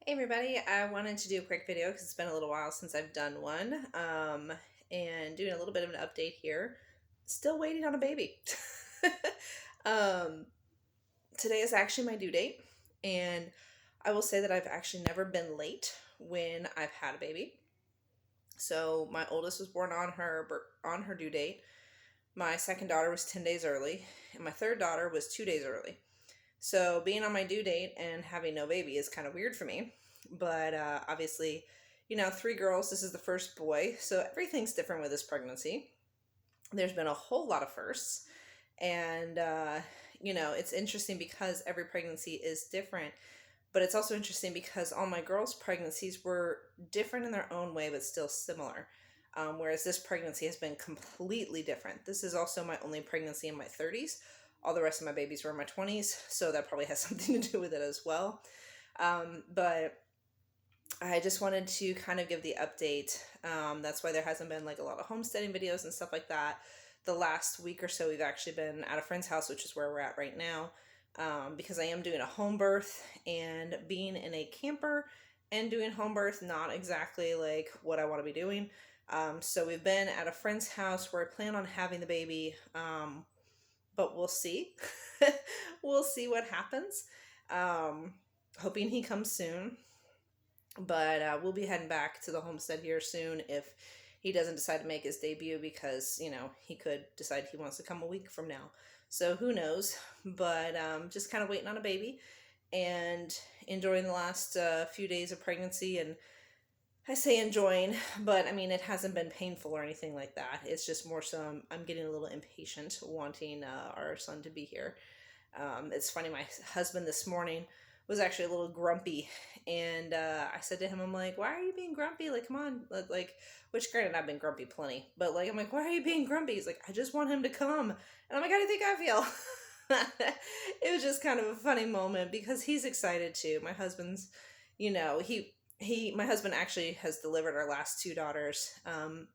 Hey everybody, I wanted to do a quick video because it's been a little while since I've done one, and doing a little bit of an update here. Still waiting on a baby. um, Today is actually my due date, and I will say that I've actually never been late when I've had a baby. So my oldest was born on her due date. My second daughter was 10 days early, and my third daughter was 2 days early. So being on my due date and having no baby is kind of weird for me. But obviously, three girls, this is the first boy. So everything's different with this pregnancy. There's been a whole lot of firsts. And, it's interesting because every pregnancy is different. But it's also interesting because all my girls' pregnancies were different in their own way, but still similar. Whereas this pregnancy has been completely different. This is also my only pregnancy in my 30s. All the rest of my babies were in my 20s, so that probably has something to do with it as well. But I just wanted to kind of give the update. That's why there hasn't been like a lot of homesteading videos and stuff like that. The last week or so, we've actually been at a friend's house, which is where we're at right now, because I am doing a home birth, and being in a camper and doing home birth, not exactly like what I want to be doing. So we've been at a friend's house where I plan on having the baby. But we'll see. We'll see what happens. Hoping he comes soon. But we'll be heading back to the homestead here soon if he doesn't decide to make his debut, because, he could decide he wants to come a week from now. So who knows? But just kind of waiting on a baby and enjoying the last few days of pregnancy. And I say enjoying, but I mean, it hasn't been painful or anything like that. It's just more so I'm getting a little impatient wanting our son to be here. It's funny, my husband this morning was actually a little grumpy, and I said to him, I'm like, why are you being grumpy? Like, come on. Like, which granted, I've been grumpy plenty, but like, I'm like, why are you being grumpy? He's like, I just want him to come. And I'm like, how do you think I feel? It was just kind of a funny moment because he's excited too. My husband's, my husband actually has delivered our last two daughters.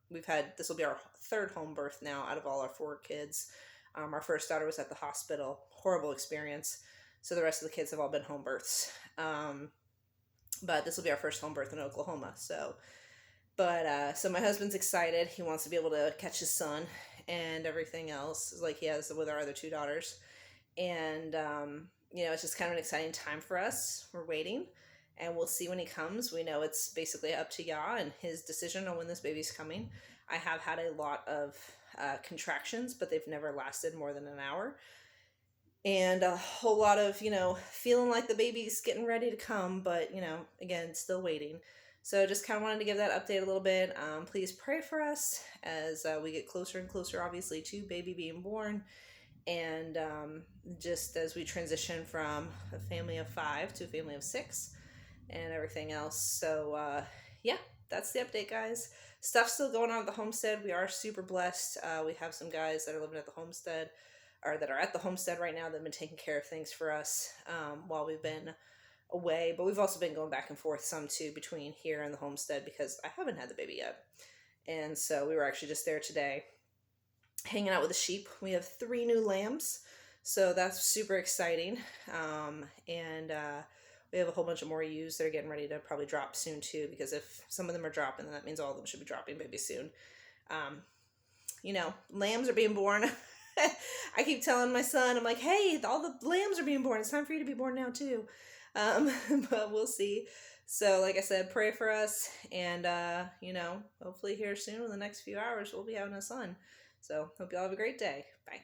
This will be our third home birth now out of all our four kids. Our first daughter was at the hospital, horrible experience. So the rest of the kids have all been home births. But this will be our first home birth in Oklahoma. So my husband's excited. He wants to be able to catch his son and everything else, like he has with our other two daughters. And, it's just kind of an exciting time for us. We're waiting. And we'll see when he comes. We know it's basically up to Yah and his decision on when this baby's coming. I have had a lot of contractions, but they've never lasted more than an hour. And a whole lot of, feeling like the baby's getting ready to come, but, again, still waiting. So just kind of wanted to give that update a little bit. Please pray for us as we get closer and closer, obviously, to baby being born. And just as we transition from a family of 5 to a family of 6 and everything else. So yeah, that's the update, guys. Stuff's still going on at the homestead. We are super blessed. We have some guys that are living at the homestead, or that are at the homestead right now, that have been taking care of things for us while we've been away. But we've also been going back and forth some too between here and the homestead, because I haven't had the baby yet. And so we were actually just there today hanging out with the sheep. We have 3 new lambs, so that's super exciting. And we have a whole bunch of more ewes that are getting ready to probably drop soon too, because if some of them are dropping, then that means all of them should be dropping maybe soon. Lambs are being born. I keep telling my son, I'm like, hey, all the lambs are being born. It's time for you to be born now too. But we'll see. So like I said, pray for us, and hopefully here soon in the next few hours we'll be having a son. So hope you all have a great day. Bye.